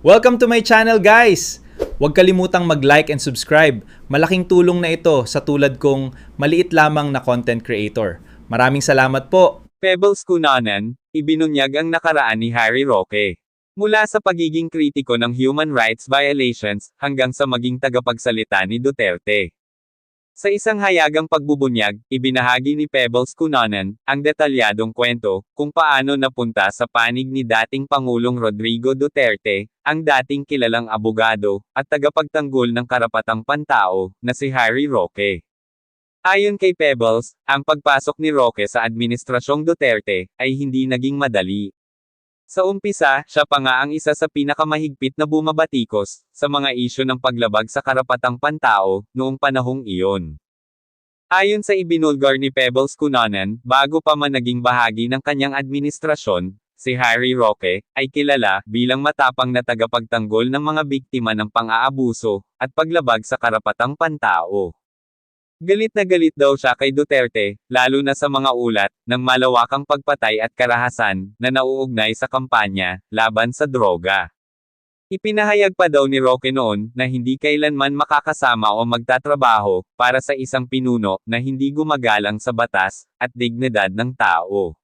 Welcome to my channel, guys! Huwag kalimutang mag-like and subscribe. Malaking tulong na ito sa tulad kong maliit lamang na content creator. Maraming salamat po! Pebbles Cunanan, ibinunyag ang nakaraan ni Harry Roque. Mula sa pagiging kritiko ng human rights violations, hanggang sa maging tagapagsalita ni Duterte. Sa isang hayagang pagbubunyag, ibinahagi ni Pebbles Cunanan ang detalyadong kwento kung paano napunta sa panig ni dating Pangulong Rodrigo Duterte, ang dating kilalang abogado at tagapagtanggol ng karapatang pantao na si Harry Roque. Ayon kay Pebbles, ang pagpasok ni Roque sa administrasyong Duterte ay hindi naging madali. Sa umpisa, siya pa nga ang isa sa pinakamahigpit na bumabatikos sa mga isyu ng paglabag sa karapatang pantao noong panahong iyon. Ayon sa ibinulgar ni Pebbles Cunanan, bago pa man naging bahagi ng kanyang administrasyon, si Harry Roque ay kilala bilang matapang na tagapagtanggol ng mga biktima ng pang-aabuso at paglabag sa karapatang pantao. Galit na galit daw siya kay Duterte, lalo na sa mga ulat ng malawakang pagpatay at karahasan na nauugnay sa kampanya laban sa droga. Ipinahayag pa daw ni Roque noon na hindi kailanman makakasama o magtatrabaho para sa isang pinuno na hindi gumagalang sa batas at dignidad ng tao.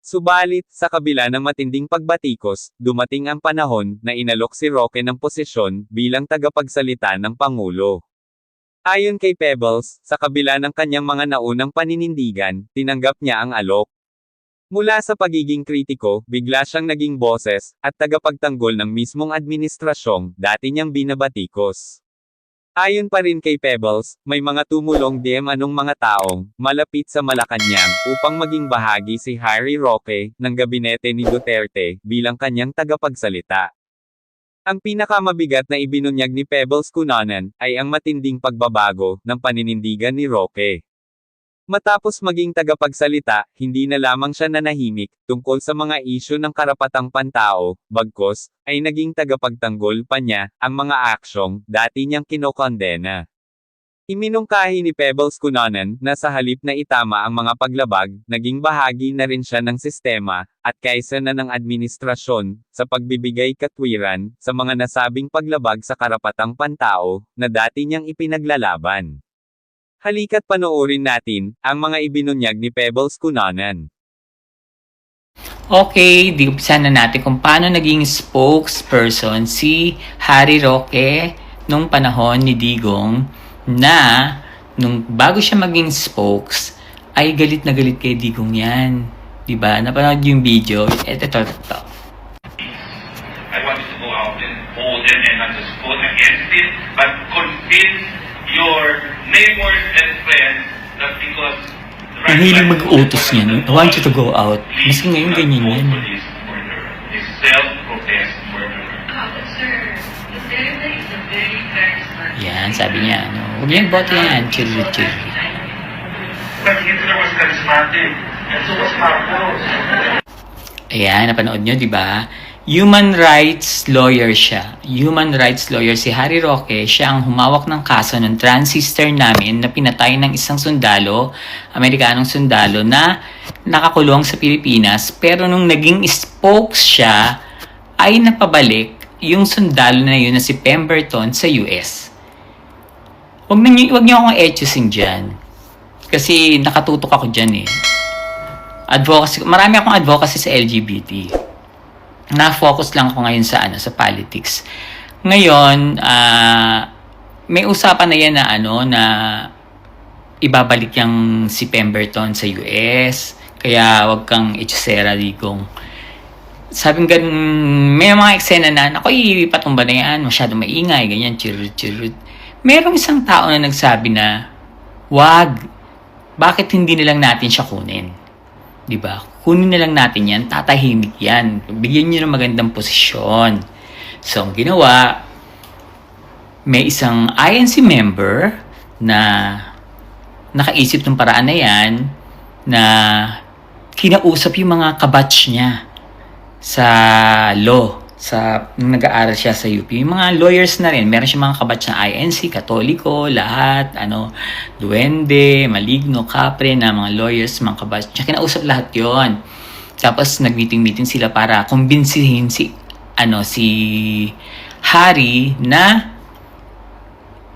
Subalit, sa kabila ng matinding pagbatikos, dumating ang panahon na inalok si Roque ng posisyon bilang tagapagsalita ng Pangulo. Ayon kay Pebbles, sa kabila ng kanyang mga naunang paninindigan, tinanggap niya ang alok. Mula sa pagiging kritiko, bigla siyang naging boses at tagapagtanggol ng mismong administrasyong dati niyang binabatikos. Ayon pa rin kay Pebbles, may mga tumulong anong mga taong malapit sa Malacanang upang maging bahagi si Harry Roque ng gabinete ni Duterte bilang kanyang tagapagsalita. Ang pinakamabigat na ibinunyag ni Pebbles Cunanan ay ang matinding pagbabago ng paninindigan ni Roque. Matapos maging tagapagsalita, hindi na lamang siya nanahimik tungkol sa mga isyu ng karapatang pantao, bagkus ay naging tagapagtanggol pa niya ang mga aksyong dati niyang kinokondena. Iminungkahi ni Pebbles Cunanan na sa halip na itama ang mga paglabag, naging bahagi na rin siya ng sistema, at kaysa na ng administrasyon, sa pagbibigay katwiran, sa mga nasabing paglabag sa karapatang pantao, na dati niyang ipinaglalaban. Halika't panoorin natin, ang mga ibinunyag ni Pebbles Cunanan. Okay, diumpisa na natin kung paano naging spokesperson si Harry Roque nung panahon ni Digong, na nung bago siya maging spokes, ay galit na galit kay Digong yan. Diba? Napanood yung video. Ito. I want you to go out and vote and not just vote against it, but convince your neighbors and friends that because Ang hiling mag-utos niya, no? I want you to go out. Mas ngayon ganyan yan. This self-protest murderer. Sir, Duterte is a very, very smart. Yan, sabi niya, no? Huwag niyang bote yan. Chill. But Hitler was charismatic, and so was Marcos. Ayan, napanood nyo, di ba? Human rights lawyer siya. Human rights lawyer si Harry Roque. Siya ang humawak ng kaso ng transistor namin na pinatay ng isang sundalo, Amerikanong sundalo, na nakakulong sa Pilipinas. Pero nung naging spokes siya, ay napabalik yung sundalo na yun na si Pemberton sa US. Huwag niyo akong etchusin dyan. Kasi nakatutok ako dyan eh. Advocacy, marami akong advocacy sa LGBT. Na-focus lang ako ngayon sa sa politics. Ngayon, may usapan na yan na ibabalik yung si Pemberton sa US. Kaya wag kang etchusera, Digong. Sabing may mga eksena na, ako ipatumba na yan, masyadong maingay, ganyan, chirut. Merong isang tao na nagsabi na, wag, bakit hindi nilang natin siya kunin? Diba? Kunin na lang natin yan, tatahimik yan. Bigyan nyo ng magandang posisyon. So, ang ginawa, may isang INC member na nakaisip ng paraan na yan, na kinausap yung mga kabatch niya sa law, nung nag-aaral siya sa UP. Yung mga lawyers na rin, meron siya mga kabatch na INC, Katoliko, lahat, Duende, Maligno, Capre, na mga lawyers, mga kabatch niya. Kinausap lahat yon. Tapos nag-meeting sila para kumbinsihin si si Harry na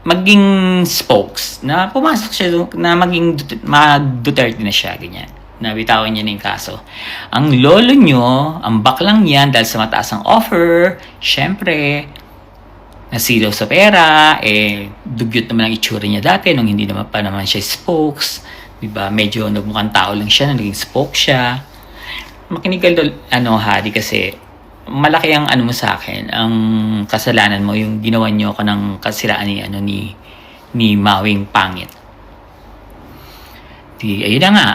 maging spokes, na pumasok siya na maging mag-Duterte na siya, ganyan. Nabitawan niya na yung kaso. Ang lolo nyo, ang baklang yan dahil sa mataas ang offer, syempre, nasilaw sa pera, dugyot naman ang itsura niya dati nung hindi naman pa naman siya spokes, diba? Medyo nagmukhang tao lang siya, naging spoke siya. Makinig ka, Harry, kasi malaki ang mo sa akin, ang kasalanan mo, yung ginawa niyo ka ng kasiraan ni Mawing Pangit. Ayun na nga,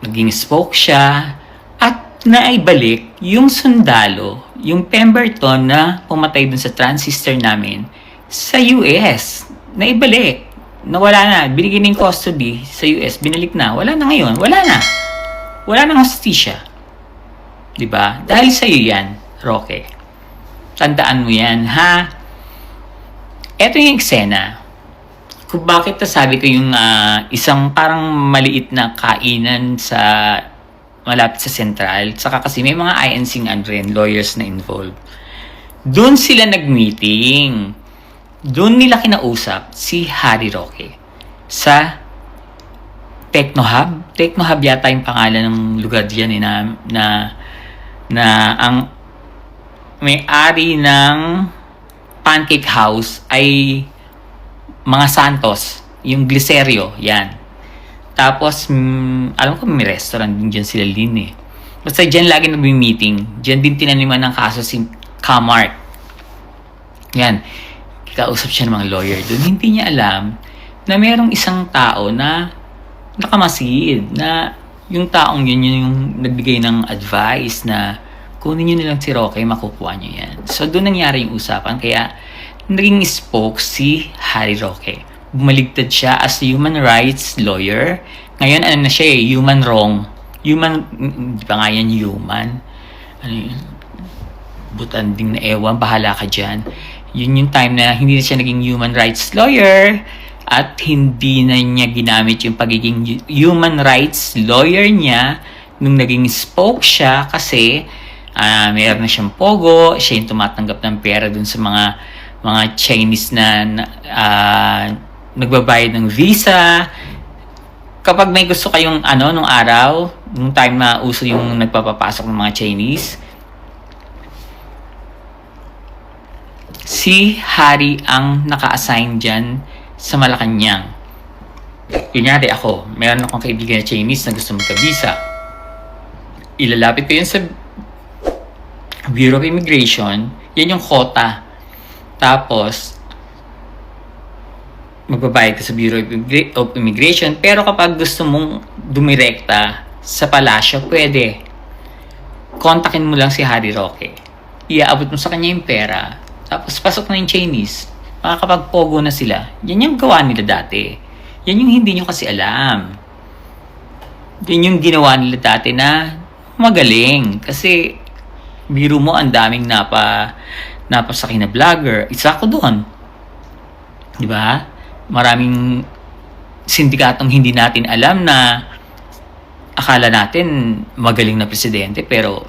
naging spoke siya, at naibalik yung sundalo, yung Pemberton na pumatay dun sa transistor namin sa US. Naibalik. Nawala na. Binigyan ng custody sa US. Binalik na. Wala na ngayon. Wala na. Wala nang hustisya. Diba? Dahil sa'yo yan, Roque. Tandaan mo yan, ha? Eto yung eksena. Kung bakit sabi ko yung isang parang maliit na kainan sa malapit sa Central, saka kasi may mga INC rin, lawyers na involved. Doon sila nag-meeting. Doon nila kinausap si Harry Roque sa Technohub. Technohub yata yung pangalan ng lugar diyan na ang may-ari ng Pancake House ay mga Santos, yung Glicerio, yan. Tapos, alam ko may restaurant din dyan sila Basta dyan lagi nag-meeting. Dyan din tinaniman ng kaso si Kamark. Yan. Kausap siya ng mga lawyer doon. Hindi niya alam na mayroong isang tao na nakamasid, na yung taong yun yung nagbigay ng advice na kunin nyo nilang si Roque, makukuha nyo yan. So, doon nangyari yung usapan. Kaya, naging spoke si Harry Roque. Bumaligtad siya as human rights lawyer. Ngayon, na siya human wrong. Di ba nga yan human? Butanding na ewan, bahala ka dyan. Yun yung time na hindi na siya naging human rights lawyer at hindi na niya ginamit yung pagiging human rights lawyer niya nung naging spoke siya kasi mayroon na siyang pogo, siya yung tumatanggap ng pera dun sa mga Chinese na nagbabayad ng visa. Kapag may gusto kayong nung araw, nung time na uso yung nagpapapasok ng mga Chinese, si Harry ang naka-assign dyan sa Malacanang. Kunyari ako, meron akong kaibigan na Chinese na gusto magka-visa. Ilalapit ko yun sa Bureau of Immigration, yan yung quota. Tapos, magbabayad ka sa Bureau of Immigration, pero kapag gusto mong dumirekta sa palasyo, pwede. Kontakin mo lang si Harry Roque. Iaabot mo sa kanya yung pera. Tapos pasok na yung Chinese. Makakapagpogo na sila. Yan yung gawa nila dati. Yan yung hindi nyo kasi alam. Yan yung ginawa nila dati na magaling. Kasi biro mo ang daming napasakay na vlogger. Isa ko doon. Diba? Maraming sindikatong hindi natin alam na akala natin magaling na presidente pero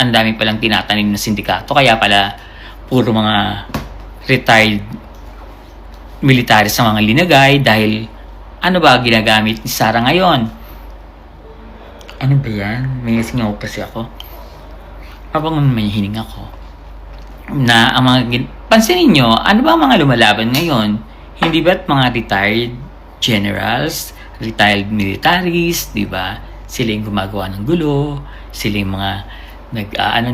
ang dami palang tinatanim na sindikato. Kaya pala puro mga retired military sa mga linagay dahil ano ba ginagamit ni Sara ngayon? Ano ba yan? May singaw kasi ako. Habang may hininga ko. Na ang mga pansinin nyo, ano ba ang mga lumalaban ngayon? Hindi ba't mga retired generals, retired militaries, di ba? Sila yung gumagawa ng gulo, sila yung mga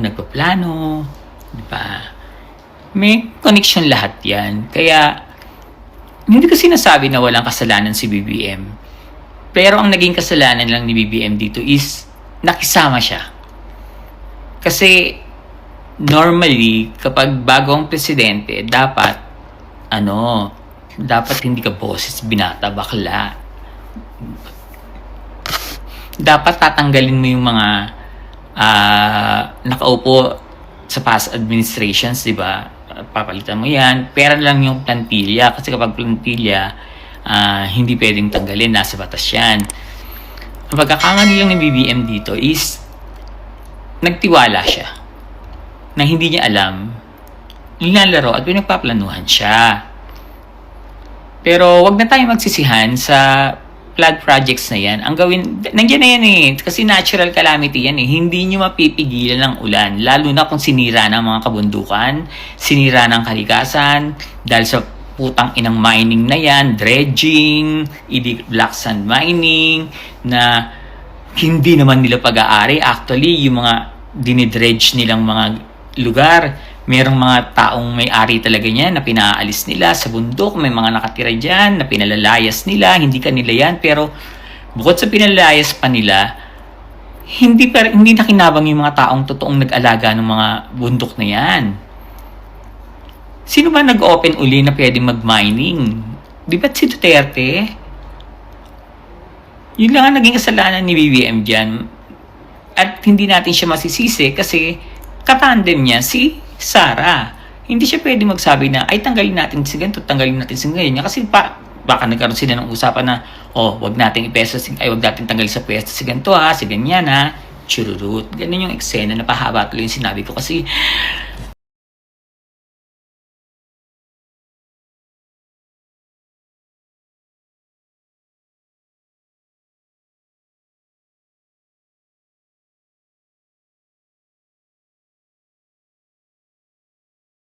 nagpaplano, di ba? May connection lahat yan. Kaya, hindi ko sinasabi na walang kasalanan si BBM. Pero ang naging kasalanan lang ni BBM dito is nakisama siya. Kasi, normally, kapag bago ang presidente, dapat hindi ka boses, binata, bakla. Dapat tatanggalin mo yung mga nakaupo sa past administrations, di ba? Papalitan mo yan. Pera lang yung plantilla. Kasi kapag plantilla, hindi pwedeng tanggalin. Nasa batas yan. Ang pagkakamali lang ni BBM dito is nagtiwala siya. na hindi niya alam, nilalaro at pinagpaplanuhan siya. Pero wag na tayo magsisihan sa flood projects na yan. Ang gawin, nandiyan na yan eh. Kasi natural calamity yan eh. Hindi nyo mapipigilan ng ulan. Lalo na kung sinira ng mga kabundukan, sinira ng kalikasan, dahil sa putang inang mining na yan, dredging, black sand mining, na hindi naman nila pag-aari. Actually, yung mga dinidredge nilang mga lugar, merong mga taong may-ari talaga niyan na pinaalis nila sa bundok, may mga nakatira dyan na pinalalayas nila, hindi kanila yan, pero bukod sa pinalalayas pa nila, hindi nakinabang yung mga taong totoong nag-alaga ng mga bundok na yan. Sino ba nag-open uli na pwede mag-mining? Di ba si Duterte? Yun lang ang naging kasalanan ni BBM dyan. At hindi natin siya masisisi kasi katandem niya si Sara. Hindi siya pwede magsabi na, ay tanggalin natin si ganito, tanggalin natin si ganyan. Kasi baka nagkaroon sila ng usapan na, wag natin wag natin tanggalin sa pwesto si ganito si ganyan chururut. Ganun yung eksena na pahaba tuloy yung sinabi ko kasi